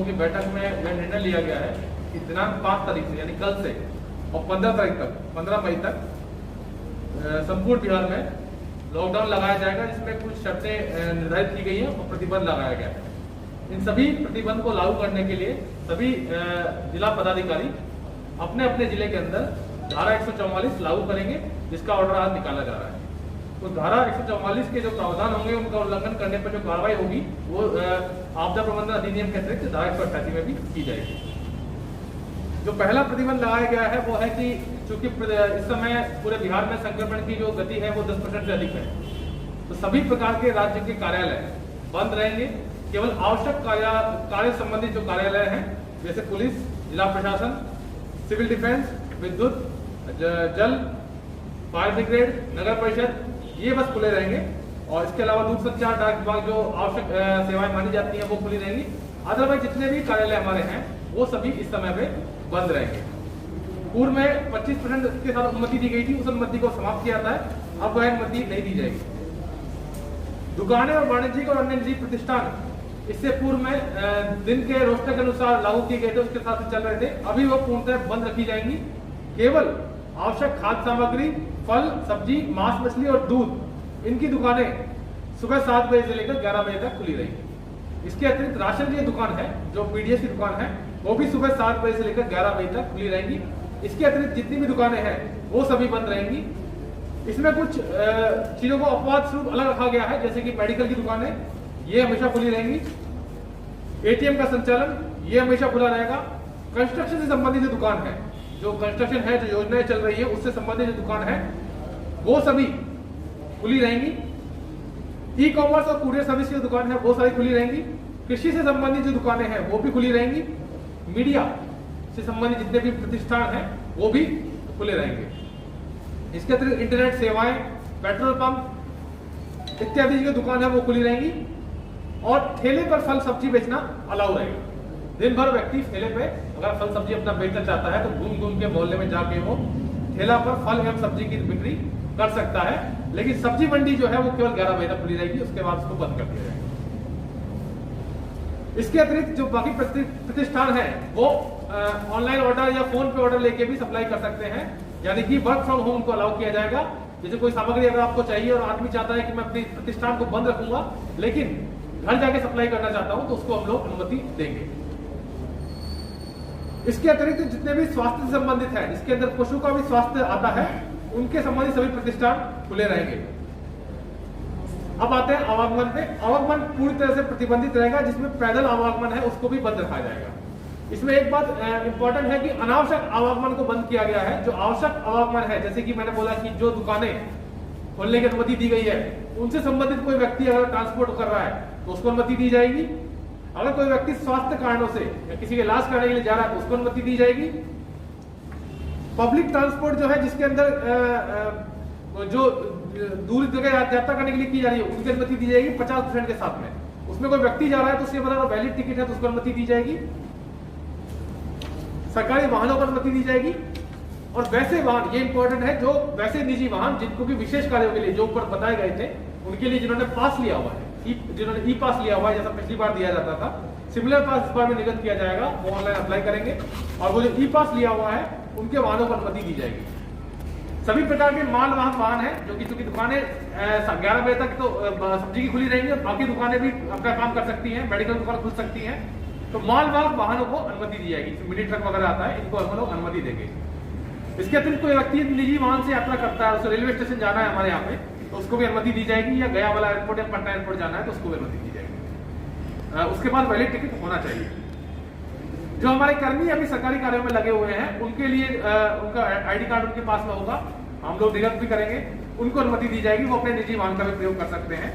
लोगों की बैठक में यह निर्णय लिया गया है कि दिनांक 5 तारीख से यानी कल से और 15 तारीख तक 15 मई तक संपूर्ण बिहार में लॉकडाउन लगाया जाएगा, जिसमें कुछ शर्तें निर्धारित की गई हैं और प्रतिबंध लगाया गया है। इन सभी प्रतिबंध को लागू करने के लिए सभी जिला पदाधिकारी अपने अपने जिले के अंदर धारा 144 लागू करेंगे, जिसका ऑर्डर आज निकाला जा रहा है। तो धारा 144 के जो प्रावधान होंगे उनका उल्लंघन करने पर जो कार्रवाई होगी वो आपदा प्रबंधन अधिनियम के अतिरिक्त धारा 188 में भी की जाएगी। जो पहला प्रतिबंध लगाया गया है वो है कि चूंकि इस समय पूरे बिहार में संक्रमण की जो गति है वो 10% से अधिक है, तो सभी प्रकार के राज्य के कार्यालय बंद रहेंगे। केवल आवश्यक कार्य संबंधित जो कार्यालय हैं जैसे पुलिस, जिला प्रशासन, सिविल डिफेंस, विद्युत, जल, फायर ब्रिगेड, नगर परिषद, ये बस खुले रहेंगे। और इसके अलावा दूरसंचार, डाक विभाग जो आवश्यक सेवाएं मानी जाती हैं वो खुली रहेंगी। अदरवाइज जितने भी कार्यालय हमारे हैं वो सभी इस समय पे बंद रहेंगे। पूर्व में 25% के साथ अनुमति दी गई थी, उस अनुमति को समाप्त किया था, अब वह अनुमति नहीं दी जाएगी। दुकानें और वाणिज्यिक और अन्य निजी प्रतिष्ठान इससे पूर्व में दिन के रोस्टर के अनुसार लागू किए गए थे, उसके साथ चल रहे थे, अभी वो पूर्णतः बंद रखी जाएंगी। केवल आवश्यक खाद्य सामग्री, फल, सब्जी, मांस, मछली और दूध, इनकी दुकानें सुबह 7 बजे से लेकर 11 बजे तक खुली रहेंगी। इसके अतिरिक्त राशन की दुकान है, जो पीडीएस की दुकान है, वो भी सुबह 7 बजे से लेकर 11 बजे तक खुली रहेंगी। इसके अतिरिक्त जितनी भी दुकानें हैं वो सभी बंद रहेंगी। इसमें कुछ चीजों को अपवाद स्वरूप अलग रखा गया है, जैसे कि मेडिकल की दुकानें ये हमेशा खुली रहेंगी। एटीएम का संचालन ये हमेशा खुला रहेगा। कंस्ट्रक्शन से संबंधित जो दुकान है, जो कंस्ट्रक्शन है, जो योजनाएं चल रही है उससे संबंधित जो दुकान है वो सभी खुली रहेंगी। ई कॉमर्स और कुरियर सर्विस की दुकान है वो सारी खुली रहेंगी। कृषि से संबंधित जो दुकानें हैं वो भी खुली रहेंगी। मीडिया से संबंधित जितने भी प्रतिष्ठान हैं वो भी खुले रहेंगे। इसके अतिरिक्त इंटरनेट सेवाएं, पेट्रोल पंप इत्यादि जो दुकान है वो खुली रहेंगी। और ठेले पर फल सब्जी बेचना अलाउ रहेगा। दिन भर व्यक्ति ठेले पे अगर फल सब्जी अपना बेचना चाहता है तो घूम घूम के मोहल्ले में जाके वो ठेला पर फल एवं सब्जी की बिक्री कर सकता है। लेकिन सब्जी मंडी जो है वो केवल 11 बजे तक खुली रहेगी, उसके बाद उसको बंद कर दिया जाएगा। इसके अतिरिक्त जो बाकी प्रतिष्ठान है वो ऑनलाइन ऑर्डर या फोन पे ऑर्डर लेके भी सप्लाई कर सकते हैं, यानी कि वर्क फ्रॉम होम को अलाउ किया जाएगा। जैसे कोई सामग्री अगर आपको चाहिए और आदमी चाहता है कि मैं अपने प्रतिष्ठान को बंद रखूंगा लेकिन घर जाके सप्लाई करना चाहता हूं, तो उसको हम लोग अनुमति देंगे। इसके अतिरिक्त जितने भी स्वास्थ्य से संबंधित है, जिसके अंदर पशु का भी स्वास्थ्य आता है, उनके संबंधित सभी प्रतिष्ठान खुले रहेंगे। अब आते हैं आवागमन पे। आवागमन पूरी तरह से प्रतिबंधित रहेगा, जिसमें पैदल आवागमन है उसको भी बंद रखा जाएगा। इसमें एक बात इंपॉर्टेंट है कि अनावश्यक आवागमन को बंद किया गया है। जो आवश्यक आवागमन है, जैसे कि मैंने बोला कि जो दुकानें खोलने की अनुमति दी गई है उनसे संबंधित कोई व्यक्ति अगर ट्रांसपोर्ट कर रहा है तो उसको अनुमति दी जाएगी। अगर कोई व्यक्ति स्वास्थ्य कारणों से या किसी के इलाज कराने के लिए जा रहा है तो उसको अनुमति दी जाएगी। पब्लिक ट्रांसपोर्ट जो है, जिसके अंदर जो दूर जगह यात्रा करने के लिए की जा रही है उसकी अनुमति दी जाएगी 50% के साथ में। उसमें कोई व्यक्ति जा रहा है तो उसके मतलब वैलिड टिकट है तो उसको अनुमति दी जाएगी। सरकारी वाहनों को अनुमति दी जाएगी। और वैसे वाहन, ये इंपॉर्टेंट है, जो वैसे निजी वाहन जिनको भी विशेष कार्यों के लिए जो ऊपर बताए गए थे उनके लिए जिन्होंने पास लिया हुआ है, जिन्होंने ई पास लिया हुआ है, जैसा पिछली बार दिया जाता था, सिमिलर पास इस बार में निर्गत किया जाएगा, वो ऑनलाइन अप्लाई करेंगे। और वो जो ई पास लिया हुआ है उनके वाहनों को अनुमति दी जाएगी। सभी प्रकार के माल वाहन है जो कि चूंकि दुकानें 11 बजे तक तो सब्जी की खुली रहेंगी और बाकी दुकानें भी अपना काम कर सकती हैं, मेडिकल दुकान खुल सकती हैं, तो माल वाहनों को अनुमति दी जाएगी। मिनी ट्रक वगैरह आता है, इनको हम लोग अनुमति देंगे। इसके अतिरिक्त कोई व्यक्ति निजी वाहन से यात्रा करता है, उसे रेलवे स्टेशन जाना है हमारे यहाँ पे, तो उसको भी अनुमति दी जाएगी। या गया वाला एयरपोर्ट या पटना एयरपोर्ट जाना है तो उसको भी अनुमति दी जाएगी। उसके बाद वैलिड टिकट होना चाहिए। जो हमारे कर्मी अभी सरकारी कार्यों में लगे हुए हैं उनके लिए उनका आईडी कार्ड उनके पास में होगा, हम लोग निर्गत भी करेंगे, उनको अनुमति दी जाएगी, वो अपने निजी वाहन का भी प्रयोग कर सकते हैं।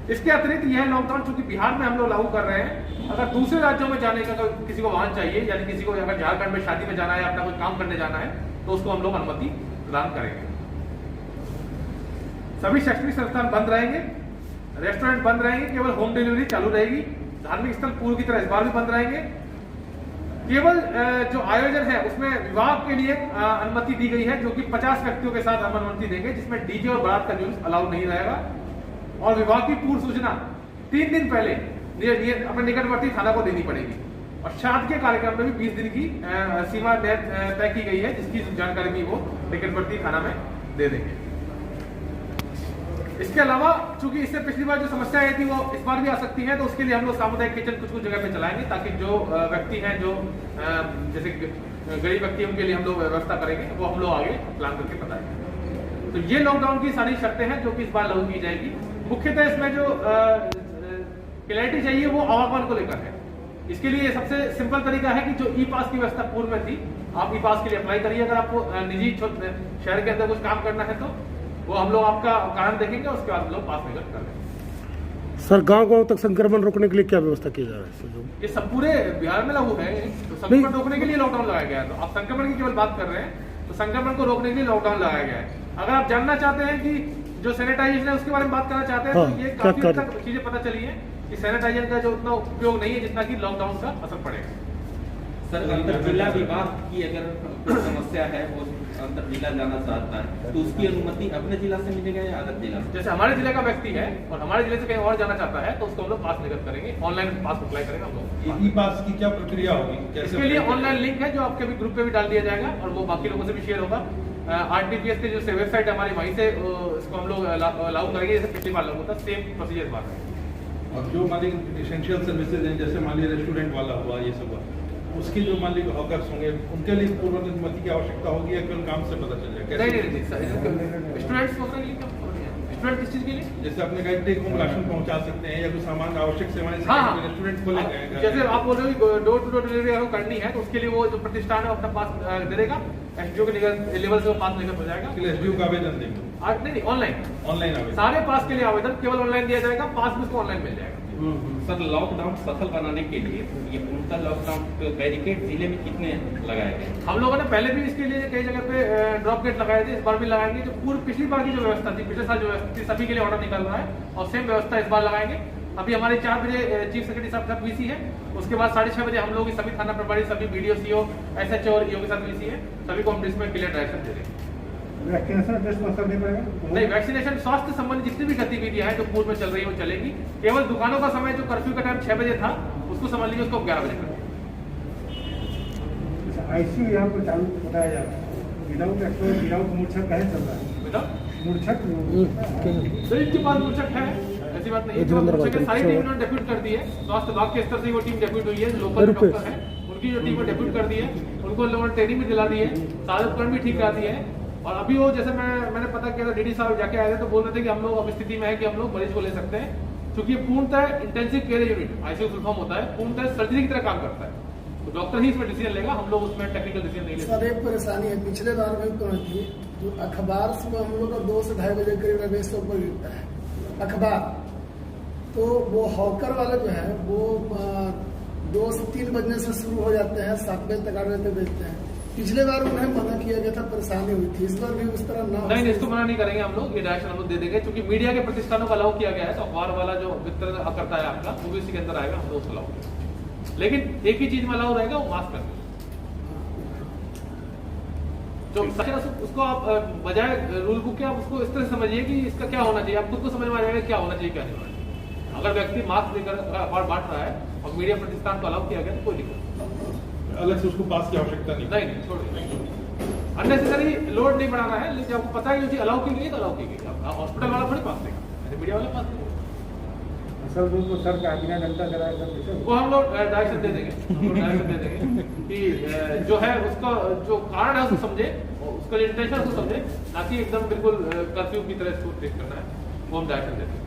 इसके अतिरिक्त यह लॉकडाउन चूंकि बिहार में हम लोग लागू कर रहे हैं, अगर दूसरे राज्यों में जाने का किसी को वाहन चाहिए, यानी किसी को अगर झारखंड में शादी में जाना है, अपना कोई काम करने जाना है, तो उसको हम लोग अनुमति प्रदान करेंगे। सभी शैक्षणिक संस्थान बंद रहेंगे, रेस्टोरेंट बंद रहेंगे, केवल होम डिलीवरी चालू रहेगी। धार्मिक स्थल पूर्व की तरह इस बार भी बंद रहेंगे। केवल जो आयोजन है उसमें विवाह के लिए अनुमति दी गई है, जो कि 50 व्यक्तियों के साथ हम अनुमति देंगे, जिसमें डीजे और बारात का जुलूस अलाउ नहीं रहेगा। और विवाह की पूर्व सूचना 3 दिन पहले अपने निकटवर्ती थाना को देनी पड़ेगी। और श्राद्ध के कार्यक्रम में भी 20 दिन की सीमा तय की गई है, जिसकी जानकारी भी वो निकटवर्ती थाना में दे देंगे। इसके अलावा चूंकि इससे पिछली बार जो समस्या आई थी वो इस बार भी आ सकती है, तो उसके लिए हम लोग सामुदायिक किचन कुछ जगह पे चलाएंगे, ताकि जो व्यक्ति हैं जो जैसे गरीब व्यक्ति उनके लिए हम लोग व्यवस्था करेंगे, वो हम लोग आगे प्लान करके बताएंगे। तो ये लॉकडाउन की सारी शर्तें हैं जो कि इस बार लागू की जाएगी। मुख्यतः इसमें जो क्लैरिटी चाहिए वो आवागमन को लेकर है। इसके लिए सबसे सिंपल तरीका है कि जो ई पास की व्यवस्था पूर्व में थी, आप ई पास के लिए अप्लाई करिए। अगर आपको निजी शहर के अंदर कुछ काम करना है तो वो हम लोग आपका कारण देखेंगे, उसके बाद हम लोग पास निकल कर लेंगे। सर गांव-गांव तक संक्रमण रोकने के लिए क्या व्यवस्था की जा रही है? ये सब पूरे बिहार में लागू है, तो संक्रमण रोकने के लिए लॉकडाउन लगाया गया है। तो आप संक्रमण की केवल बात कर रहे हैं, तो संक्रमण को रोकने के लिए लॉकडाउन लगाया गया है। अगर आप जानना चाहते हैं कि जो सैनिटाइजेशन है उसके बारे में बात करना चाहते हैं, तो ये काफी हद तक चीजें पता चली है कि सैनिटाइजर का जो उतना उपयोग नहीं है जितना कि लॉकडाउन का असर पड़ेगा। सर अंतर जिला विवाह की अगर समस्या है, वो अंतर जिला जाना चाहता है तो उसकी अनुमति अपने जिला से मिलेगा या अलग जिला से? जैसे हमारे जिले का व्यक्ति है और हमारे जिले से कहीं और जाना चाहता है तो उसको हम लोग पास निर्गत करेंगे, ऑनलाइन पास अप्लाई करेंगे हम लोग। ई पास की क्या प्रक्रिया होगी? इसके लिए ऑनलाइन लिंक है जो आपके भी ग्रुप पे भी डाल दिया जाएगा और वो बाकी लोगों से भी शेयर होगा। RTPS की जो वेबसाइट है हमारी, वहीं से इसको हम लोग लागू करेंगे, जैसे पिछली बार लागू होता, सेम प्रोसीजर बात है। और जो मान लीजिए एसेंशियल सर्विसेज हैं, जैसे मान लीजिए रेस्टोरेंट वाला हुआ, ये सब हुआ, उसकी जो मान लीजिए हॉकर्स होंगे, उनके लिए पूर्व अनुमति की आवश्यकता होगी या केवल काम से पता चल जाएगा? नहीं, स्टूडेंट्स स्टूडेंट किस चीज के लिए? जैसे आपने कहा टेक होम राशन पहुंचा सकते हैं या कुछ सामान आवश्यक सेवाएं रेस्टोरेंट खोले गए। जैसे आप बोल रहे हो डोर टू डोर डिलीवरी अगर करनी है तो उसके लिए वो जो प्रतिष्ठान है अपना पास दे देगा, SDO के लेवल से वो पास लेकर हो जाएगा। SDO का आवेदन देंगे? नहीं, ऑनलाइन आवेदन, सारे पास के लिए आवेदन केवल ऑनलाइन दिया जाएगा, पास भी उसको ऑनलाइन मिल जाएगा। सर लॉकडाउन सफल बनाने के लिए ये पूर्णतः लॉकडाउन बैरिकेड जिले में कितने लगाए गए? हम लोगों ने पहले भी इसके लिए कई जगह पे ड्रॉप गेट लगाए थे, इस बार भी लगाएंगे। जो पूर्व पिछली बार की जो व्यवस्था थी, पिछले साल जो व्यवस्था थी, सभी के लिए ऑर्डर निकल रहा है और सेम व्यवस्था इस बार लगाएंगे। अभी हमारे 4 बजे चीफ सेक्रेटरी साहब के साथ VC है, उसके बाद 6:30 बजे हम लोग सभी थाना प्रभारी, सभी BDO, CO, SHO और EO के साथ VC है, सभी को हम इसमें क्लियर डायरेक्शन दे देंगे। नहीं, वैक्सीनेशन स्वास्थ्य संबंधी जितनी भी गतिविधियां हैं जो पूर्व में चल रही है वो चलेगी। केवल दुकानों का समय जो कर्फ्यू का टाइम 6 बजे था, उसको समझ लीजिए उसको 11 बजे कर दिया। ICU यहाँ पर चालू बताया जा रहा है, विदाउट मूर्छक है चल रहा है। विदाउट मूर्छक इनके पास मूर्छक है, ऐसी बात नहीं है। सारी टीम उन्होंने डेप्यूट कर दी है, स्वास्थ्य विभाग के स्तर से वो टीम डेप्यूट हुई है, लोकल डॉक्टर है उनकी जो टीम डेप्यूट कर दी है, उनको लोगों ने ट्रेनिंग भी दिला दी है, सारे उपकरण भी ठीक करा दिए है। और अभी वो जैसे मैंने पता किया था, DD साहब जाके आए थे तो बोल रहे थे कि हम लोग अब स्थिति में है कि हम लोग मरीज को ले सकते हैं, क्योंकि पूर्णतः intensive care unit ICU full form होता है, पूर्णतः सर्जरी की तरह काम करता है, तो डॉक्टर ही इसमें डिसीजन लेगा, हम लोग उसमें टेक्निकल डिसीजन नहीं लेते। सर एक परेशानी है, पिछले बार में तो थी, जो अखबार सुबह हम लोग का 2 से 2:30 बजे करीब रमेश चौक पर गिरता है अखबार, तो वो हॉकर वाले जो है वो 2 से 3 बजने से शुरू हो जाते हैं, 7 बजे तक 8 बजे तक बेचते हैं। पिछले बार उन्हें मना किया गया था, परेशानी हुई थी, इस बार भी उस तरह ना हो। नहीं, इसको मना नहीं करेंगे हम लोग, ये डायरेक्शन हम लोग दे देंगे, क्योंकि मीडिया के प्रतिष्ठानों का अलाउ किया गया है, तो अखबार वाला जो वितरण करता है आपका वो भी इसी के अंदर आएगा, हम लोग उसको अलाउ करेंगे। लेकिन एक ही चीज में अलाउ रहेगा, वो मास्क पहनना। तो उसको आप बजाय रूल बुक के आप उसको इस तरह से समझिए कि इसका क्या होना चाहिए, आप खुद को समझ में आ जाएगा क्या होना चाहिए क्या नहीं होना चाहिए। अगर व्यक्ति मास्क देकर अखबार बांट रहा है और मीडिया प्रतिष्ठान को अलाउ किया गया तो कोई दिक्कत अलग से उसको पास की आवश्यकता नहीं। छोड़ अननेसेसरी लोड नहीं बढ़ाना है, लेकिन आपको पता है कि अलाउ की गई तो अलाउ की गई, हॉस्पिटल वाला थोड़ी पास देगा, मीडिया वाला पास देगा। सर का बिना घंटा कराया वो हम लोग डायरेक्शन दे देंगे कि जो है उसका जो कारण है उसको समझे, उसका इंटेंशन उसको समझे, ना कि एकदम बिल्कुल कर्फ्यू की तरह इसको ट्रीट करना है, वो हम डायरेक्शन देते हैं।